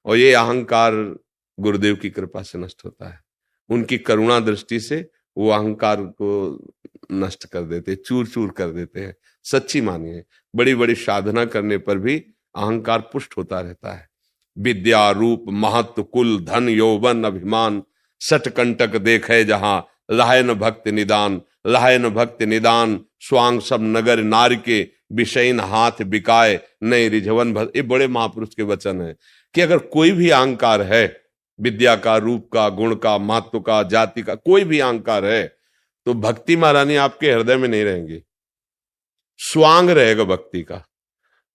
और ये अहंकार गुरुदेव की कृपा से नष्ट होता है। उनकी करुणा दृष्टि से वो अहंकार को नष्ट कर देते, चूर चूर कर देते हैं। सच्ची मानिए, बड़ी बड़ी साधना करने पर भी अहंकार पुष्ट होता रहता है। विद्या रूप महत्व कुल धन यौवन अभिमान सट कंटक देखे जहां लाहे न भक्त निदान, लाहे न भक्त निदान स्वांग सब नगर नार के विषयन हाथ बिकाए नए रिझवन भक्त। ये बड़े महापुरुष के वचन है कि अगर कोई भी अहंकार है, विद्या का, रूप का, गुण का, महत्व का, जाति का, कोई भी अहंकार है, तो भक्ति महारानी आपके हृदय में नहीं रहेंगी। स्वांग रहेगा भक्ति का,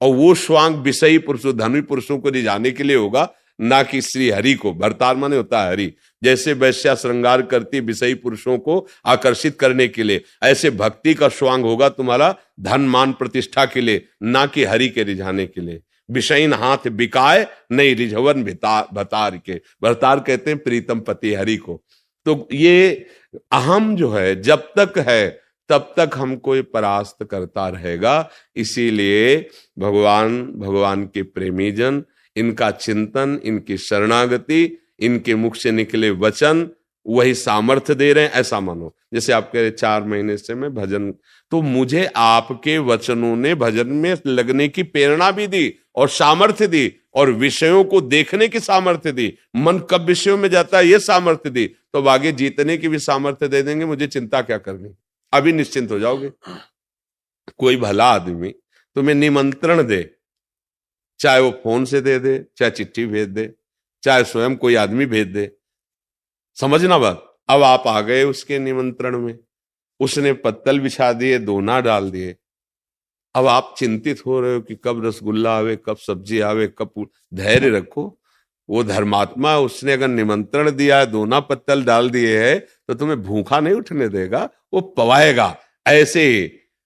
और वो स्वांग विषयी पुरुषों, धनी पुरुषों को रिझाने के लिए होगा, ना कि श्री हरि को। भरतार माने होता है हरि। जैसे वैश्या श्रृंगार करती विषयी पुरुषों को आकर्षित करने के लिए, ऐसे भक्ति का स्वांग होगा तुम्हारा धन मान प्रतिष्ठा के लिए, ना कि हरि के रिझाने के लिए। विषयन हाथ बिकाए नहीं रिझवन भतार के। भरतार कहते हैं प्रीतम पति हरि को। तो ये अहम जो है जब तक है तब तक हमको परास्त करता रहेगा। इसीलिए भगवान के प्रेमी जन, इनका चिंतन, इनकी शरणागति, इनके मुख से निकले वचन वही सामर्थ्य दे रहे हैं। ऐसा मानो जैसे आप कह रहे 4 महीने से मैं भजन, तो मुझे आपके वचनों ने भजन में लगने की प्रेरणा भी दी और सामर्थ्य दी, और विषयों को देखने की सामर्थ्य दी। मन कब विषयों में जाता है ये सामर्थ्य दी, तो आगे जीतने की भी सामर्थ्य दे देंगे। मुझे चिंता क्या करनी, अभी निश्चिंत हो जाओगे। कोई भला आदमी तुम्हें निमंत्रण दे, चाहे वो फोन से दे, चाहे चिट्ठी भेज दे, चाहे स्वयं कोई आदमी भेज दे, समझना बात। अब आप आ गए उसके निमंत्रण में, उसने पत्तल बिछा दिए, दोना डाल दिए। अब आप चिंतित हो रहे हो कि कब रसगुल्ला आवे, कब सब्जी आवे, कब। धैर्य रखो, वो धर्मात्मा, उसने अगर निमंत्रण दिया है, दोना पत्तल डाल दिए है, तो तुम्हें भूखा नहीं उठने देगा, वो पवाएगा। ऐसे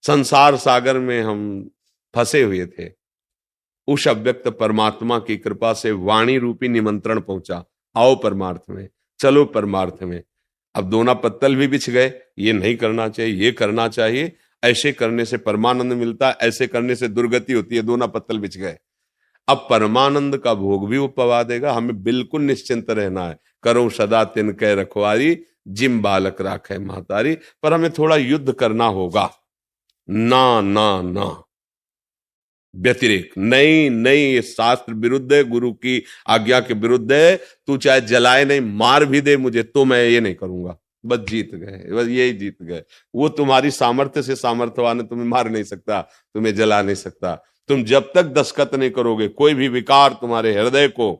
संसार सागर में हम फंसे हुए थे, उस अव्यक्त परमात्मा की कृपा से वाणी रूपी निमंत्रण पहुंचा, आओ परमार्थ में, चलो परमार्थ में। अब दोना पत्तल भी बिछ गए, ये नहीं करना चाहिए, ये करना चाहिए, ऐसे करने से परमानंद मिलता है, ऐसे करने से दुर्गति होती है, दोना पत्तल बिछ गए। अब परमानंद का भोग भी वो पवा देगा। हमें बिल्कुल निश्चिंत रहना है। करो सदा तिनके रखवारी, जिम बालक राखे महतारी। पर हमें थोड़ा युद्ध करना होगा। ना ना ना, व्यतिरेक नहीं नहीं, ये शास्त्र विरुद्ध है, गुरु की आज्ञा के विरुद्ध है। तू चाहे जलाए नहीं, मार भी दे मुझे, तो मैं ये नहीं करूंगा। बस जीत गए, बस यही जीत गए। वो तुम्हारी सामर्थ्य से सामर्थ्यवान है, तुम्हें मार नहीं सकता, तुम्हें जला नहीं सकता। तुम जब तक दस्तखत नहीं करोगे, कोई भी विकार तुम्हारे हृदय को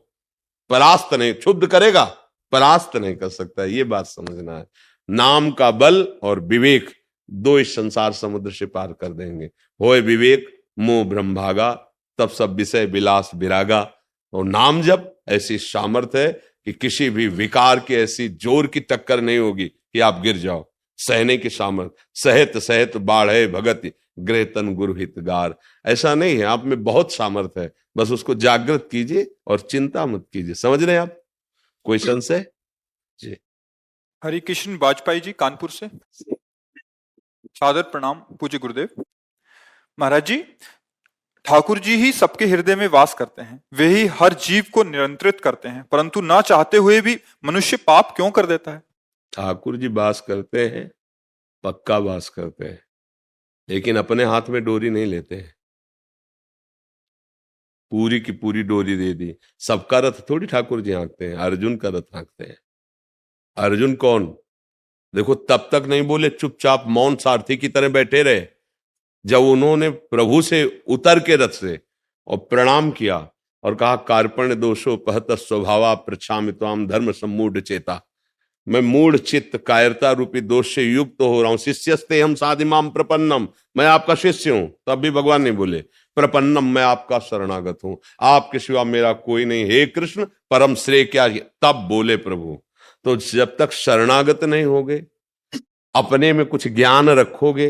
परास्त नहीं, क्षुब्ध करेगा, परास्त नहीं कर सकता। ये बात समझना है। नाम का बल और विवेक दो इस संसार समुद्र से पार कर देंगे। होए विवेक मोह भ्रम भागा, तब सब विषय विलास विरागा। और नाम जब ऐसी सामर्थ्य है कि किसी भी विकार की ऐसी जोर की टक्कर नहीं होगी कि आप गिर जाओ। सहने की सामर्थ्य, सहत सहत बाढ़े भगत ग्रहतन गुरु हितगार। ऐसा नहीं है, आप में बहुत सामर्थ्य है, बस उसको जागृत कीजिए और चिंता मत कीजिए। समझ रहे हैं आप? कोई संशय जी? हरिकृष्ण वाजपेयी जी कानपुर से, सादर प्रणाम पूज्य गुरुदेव। महाराज जी, ठाकुर जी ही सबके हृदय में वास करते हैं, वे ही हर जीव को नियंत्रित करते हैं, परंतु ना चाहते हुए भी मनुष्य पाप क्यों कर देता है? ठाकुर जी वास करते हैं, पक्का वास करते हैं, लेकिन अपने हाथ में डोरी नहीं लेते हैं। पूरी की पूरी डोरी दे दी। सबका रथ थोड़ी ठाकुर जी हाँकते हैं, अर्जुन का रथ हाँकते हैं। अर्जुन कौन? देखो, तब तक नहीं बोले, चुपचाप मौन सारथी की तरह बैठे रहे। जब उन्होंने प्रभु से उतर के रथ से और प्रणाम किया और कहा, कार्पण्य दोषो पहत स्वभावा प्रच्छामि त्वाम धर्म सम्मूढ़ चेता। मैं मूढ़ चित्त कायरता रूपी दोष से युक्त हो रहा हूं। शिष्यस्ते हम साधिमाम प्रपन्नम, मैं आपका शिष्य हूं। तब भी भगवान नहीं बोले प्रपन्नम, मैं आपका शरणागत हूं, आपके सिवा मेरा कोई नहीं, हे कृष्ण परम श्रेय क्या। तब बोले प्रभु। तो जब तक शरणागत नहीं होगे, अपने में कुछ ज्ञान रखोगे,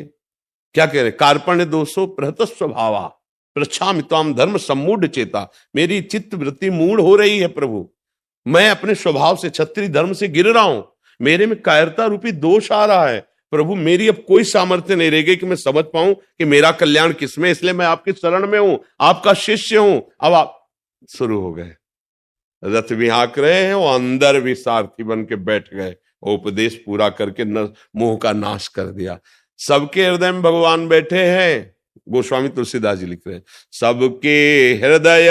क्या कह रहे, कार्पण्य दोषो प्रहत स्वभावा प्रच्छामि त्वाम धर्म सम्मूढ़ चेता। मेरी चित्त वृत्ति मूढ़ हो रही है प्रभु, मैं अपने स्वभाव से क्षत्रिय धर्म से गिर रहा हूं, मेरे में कायरता रूपी दोष आ रहा है प्रभु। मेरी अब कोई सामर्थ्य नहीं रहेगी कि मैं समझ पाऊं कि मेरा कल्याण किसमें, इसलिए मैं आपकी शरण में हूं, आपका शिष्य हूं। अब आप शुरू हो गए, रथ भी हाँक रहे हैं, वो अंदर भी सारथी बन के बैठ गए, उपदेश पूरा करके मोह का नाश कर दिया। सबके हृदय में भगवान बैठे हैं। गोस्वामी तुलसीदास जी लिख रहे हैं, सबके हृदय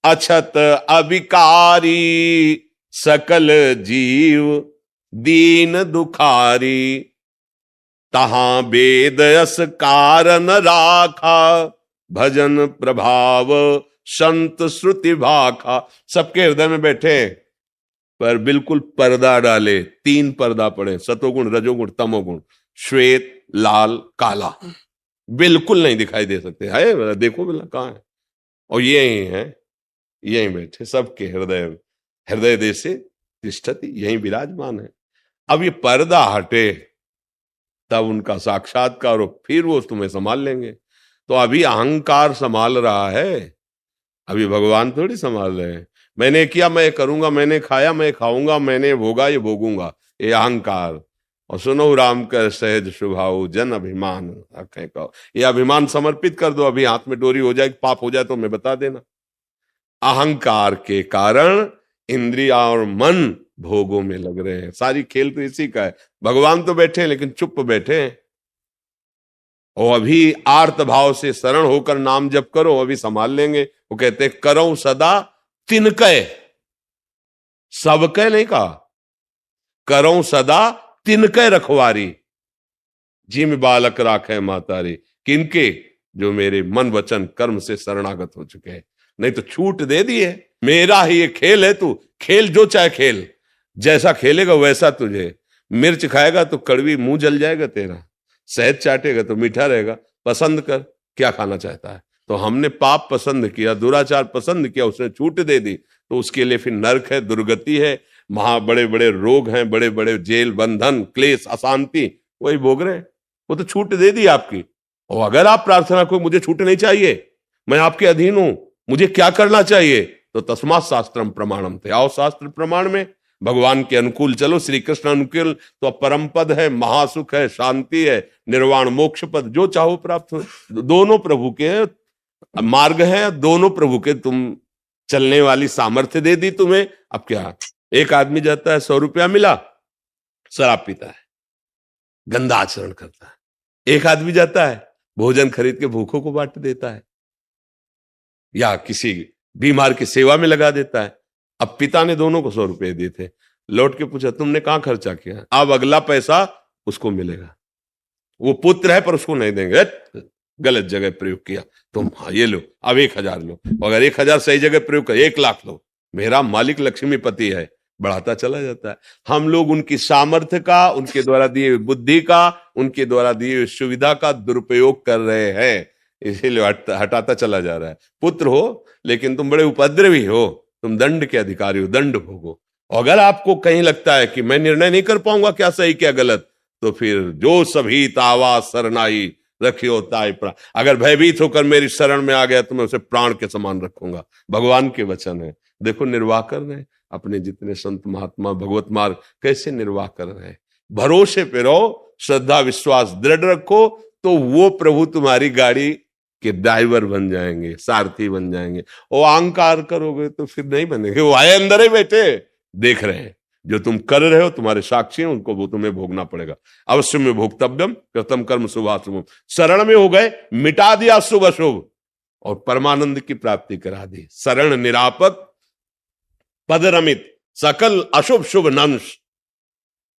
अछत अविकारी, सकल जीव दीन दुखारी, तहां वेद यस कारण राखा, भजन प्रभाव संत श्रुति भाखा। सबके हृदय में बैठे पर बिल्कुल पर्दा डाले, 3 पर्दा पड़े, सतोगुण रजोगुण तमोगुण, श्वेत लाल काला, बिल्कुल नहीं दिखाई दे सकते। है देखो बिल्ला कहाँ है, और यही है, यही बैठे सबके हृदय देशे तिष्ठति, यही विराजमान है। अब ये पर्दा हटे तब उनका साक्षात्कार हो, फिर वो तुम्हें संभाल लेंगे। तो अभी अहंकार संभाल रहा है, अभी भगवान थोड़ी संभाल रहे हैं। मैंने किया मैं करूंगा, मैंने खाया मैं खाऊंगा, मैंने भोगा ये भोगूंगा, ये अहंकार। और सुनो राम कर सहज स्वभाव जन अभिमान, कहो ये अभिमान समर्पित कर दो, अभी हाथ में डोरी हो जाए, पाप हो जाए तो मैं बता देना। अहंकार के कारण इंद्रिया और मन भोगों में लग रहे हैं। सारी खेल तो इसी का है। भगवान तो बैठे हैं लेकिन चुप बैठे हैं। और अभी आर्त भाव से शरण होकर नाम जप करो, अभी संभाल लेंगे। वो कहते हैं करो सदा तिनकय, सबके नहीं कहा, करो सदा तिनकय रखवारी, जिम बालक राखे मातारी। किनके? जो मेरे मन वचन कर्म से शरणागत हो चुके हैं। नहीं तो छूट दे दी है, मेरा ही ये खेल है, तू खेल जो चाहे खेल, जैसा खेलेगा वैसा तुझे। मिर्च खाएगा तो कड़वी मुंह जल जाएगा तेरा, शहद चाटेगा तो मीठा रहेगा। पसंद कर क्या खाना चाहता है। तो हमने पाप पसंद किया, दुराचार पसंद किया, उसने छूट दे दी, तो उसके लिए फिर नरक है, दुर्गति है, महा बड़े बड़े रोग हैं, बड़े बड़े जेल बंधन क्लेश अशांति, वही भोग रहे हैं। वो तो छूट दे दी आपकी। और अगर आप प्रार्थना को मुझे छूट नहीं चाहिए, मैं आपके अधीन हूं, मुझे क्या करना चाहिए, तो तस्मात् शास्त्रम प्रमाणम थे, आओ शास्त्र प्रमाण में भगवान के अनुकूल चलो। श्री कृष्ण अनुकूल तो परम पद है, महासुख है, शांति है, निर्वाण मोक्ष पद, जो चाहो प्राप्त हो। दोनों प्रभु के मार्ग है, दोनों प्रभु के तुम चलने वाली सामर्थ्य दे दी तुम्हें। अब क्या, एक आदमी जाता है 100 रुपया मिला, शराब पीता है, गंदा आचरण करता है। एक आदमी जाता है भोजन खरीद के भूखों को बांट देता है, या किसी बीमार की सेवा में लगा देता है। अब पिता ने दोनों को 100 रुपए दिए थे, लौट के पूछा तुमने कहां खर्चा किया, अब अगला पैसा उसको मिलेगा। वो पुत्र है पर उसको नहीं देंगे, गलत जगह प्रयोग किया तुम, हाँ ये लो, अब 1000 लो, अगर 1000 सही जगह प्रयोग कर 1 लाख लो, मेरा मालिक लक्ष्मीपति है, बढ़ाता चला जाता है। हम लोग उनकी सामर्थ्य का, उनके द्वारा दिए बुद्धि का, उनके द्वारा दिए सुविधा का दुरुपयोग कर रहे हैं, इसीलिए हटाता चला जा रहा है। पुत्र हो लेकिन तुम बड़े उपद्रवी हो, तुम दंड के अधिकारी हो, दंड भोगो। अगर आपको कहीं लगता है कि मैं निर्णय नहीं कर पाऊंगा क्या सही क्या गलत, तो फिर जो सभी तावा शरणाई रखियो ताय प्राण, अगर भयभीत होकर मेरी शरण में आ गया तो मैं उसे प्राण के समान रखूंगा। भगवान के वचन है। देखो निर्वाह कर रहे हैं अपने जितने संत महात्मा, भगवत मार्ग कैसे निर्वाह कर रहे हैं। भरोसे पे रहो, श्रद्धा विश्वास दृढ़ रखो, तो वो प्रभु तुम्हारी गाड़ी के ड्राइवर बन जाएंगे, सारथी बन जाएंगे। और अहंकार करोगे तो फिर नहीं बनेंगे। वो आए अंदर ही बैठे देख रहे हैं, जो तुम कर रहे हो तुम्हारे साक्षी हैं, उनको वो तुम्हें भोगना पड़ेगा। अवश्य में भोक्तव्यम कृतम कर्म शुभाशुभम। शरण में हो गए, मिटा दिया शुभ अशुभ और परमानंद की प्राप्ति करा दी। शरण निरापद पद रमित, सकल अशुभ शुभ नंश,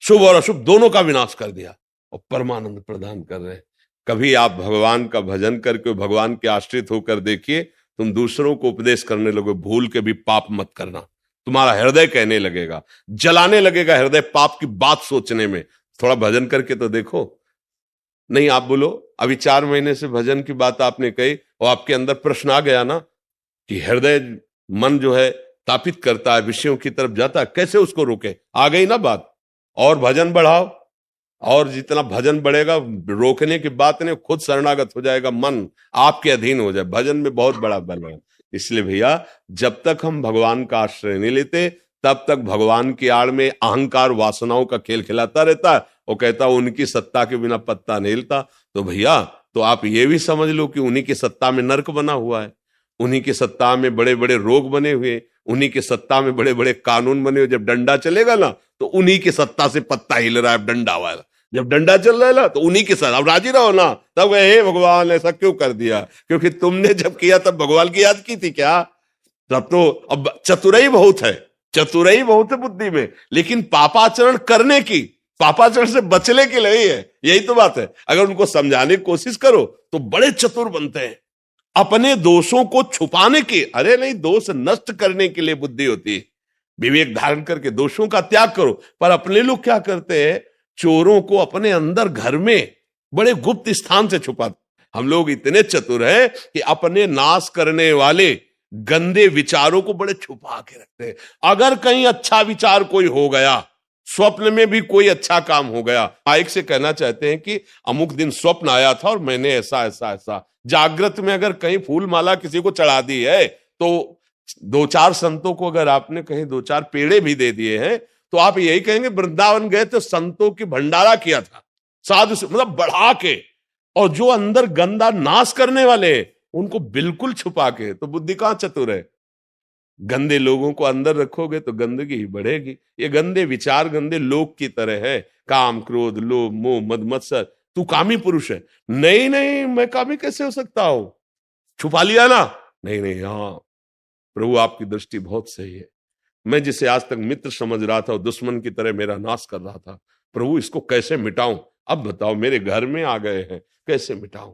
शुभ और अशुभ दोनों का विनाश कर दिया और परमानंद प्रदान कर रहे हैं। कभी आप भगवान का भजन करके भगवान के आश्रित होकर देखिए, तुम दूसरों को उपदेश करने लगो, भूल के भी पाप मत करना। तुम्हारा हृदय कहने लगेगा, जलाने लगेगा हृदय पाप की बात सोचने में। थोड़ा भजन करके तो देखो। नहीं आप बोलो अभी 4 महीने से भजन की बात आपने कही और आपके अंदर प्रश्न आ गया ना कि हृदय मन जो है तापित करता है, विषयों की तरफ जाता है, कैसे उसको रोके? आ गई ना बात। और भजन बढ़ाओ, और जितना भजन बढ़ेगा रोकने की बात नहीं, खुद शरणागत हो जाएगा, मन आपके अधीन हो जाए। भजन में बहुत बड़ा बल है। इसलिए भैया जब तक हम भगवान का आश्रय नहीं लेते तब तक भगवान की आड़ में अहंकार वासनाओं का खेल खिलाता रहता है और कहता उनकी सत्ता के बिना पत्ता नहीं हिलता। तो भैया तो आप ये भी समझ लो कि उन्हीं की सत्ता में नरक बना हुआ है, उन्हीं की सत्ता में बड़े बड़े रोग बने हुए, उन्हीं के सत्ता में बड़े बड़े कानून बने। जब डंडा चलेगा ना तो उन्हीं के सत्ता से पत्ता हिल रहा है, डंडा वाला। जब डंडा चल रहा है ना तो उन्हीं के साथ, अब राजी रहो ना। तब हे भगवान ऐसा क्यों कर दिया? क्योंकि तुमने जब किया तब भगवान की याद की थी क्या? तब तो अब चतुराई बहुत है, चतुराई बहुत है बुद्धि में, लेकिन पापाचरण करने की, पापाचरण से बचने के लिए है। यही तो बात है। अगर उनको समझाने की कोशिश करो तो बड़े चतुर बनते हैं। अपने दोषों को छुपाने की, अरे नहीं, दोष नष्ट करने के लिए बुद्धि होती है। विवेक धारण करके दोषों का त्याग करो। पर अपने लोग क्या करते हैं, चोरों को अपने अंदर घर में बड़े गुप्त स्थान से छुपाते। हम लोग इतने चतुर हैं कि अपने नाश करने वाले गंदे विचारों को बड़े छुपा के रखते हैं। अगर कहीं अच्छा विचार कोई हो गया, स्वप्न में भी कोई अच्छा काम हो गया, माइक से कहना चाहते हैं कि अमुक दिन स्वप्न आया था और मैंने ऐसा ऐसा ऐसा। जागृत में अगर कहीं फूल माला किसी को चढ़ा दी है तो दो चार संतों को अगर आपने कहीं दो चार पेड़े भी दे दिए हैं तो आप यही कहेंगे वृंदावन गए तो संतों की भंडारा किया था, साधु से मतलब बढ़ा के। और जो अंदर गंदा नाश करने वाले उनको बिल्कुल छुपा के। तो बुद्धि कहां चतुर है? गंदे लोगों को अंदर रखोगे तो गंदगी ही बढ़ेगी। ये गंदे विचार गंदे लोग की तरह है, काम क्रोध लोभ मोह मद मत्सर। तू कामी पुरुष है। नहीं नहीं, मैं कामी कैसे हो सकता हूं? छुपा लिया ना? नहीं नहीं, हाँ प्रभु आपकी दृष्टि बहुत सही है। मैं जिसे आज तक मित्र समझ रहा था और दुश्मन की तरह मेरा नाश कर रहा था, प्रभु इसको कैसे मिटाऊं? अब बताओ, मेरे घर में आ गए हैं, कैसे मिटाऊं?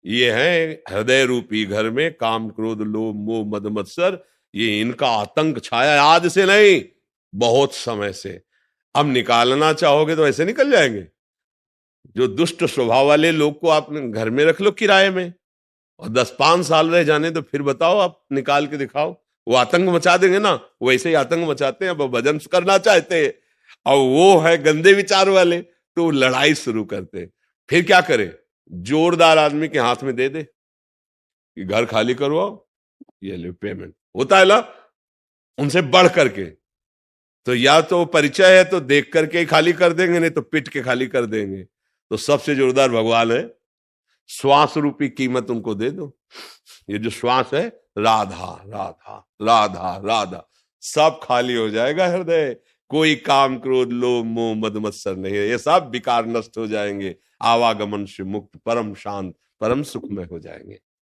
ये है हृदय रूपी घर में काम क्रोध लोभ मोह मद मत्सर। ये इनका आतंक छाया आज से नहीं, बहुत समय से। अब निकालना चाहोगे तो ऐसे निकल जाएंगे। जो दुष्ट स्वभाव वाले लोग को आप घर में रख लो किराए में और 10-5 साल रह जाने तो फिर बताओ, आप निकाल के दिखाओ, वो आतंक मचा देंगे ना। वैसे ही आतंक मचाते हैं। अब भजन करना चाहते हैं और वो है गंदे विचार वाले, तो लड़ाई शुरू करते हैं। फिर क्या करे? जोरदार आदमी के हाथ में दे दे कि घर खाली करवाओ, ये ले पेमेंट। होता है ना उनसे बढ़ करके। तो या तो परिचय है तो देख करके ही खाली कर देंगे, नहीं तो पिट के खाली कर देंगे। तो सबसे जोरदार भगवान है। श्वास रूपी कीमत उनको दे दो। ये जो श्वास है, राधा राधा राधा राधा, सब खाली हो जाएगा हृदय। कोई काम क्रोध लोभ मोह मद मत्सर नहीं है। ये सब विकार नष्ट हो जाएंगे। आवागमन से मुक्त परम शांत परम सुखमय हो जाएंगे।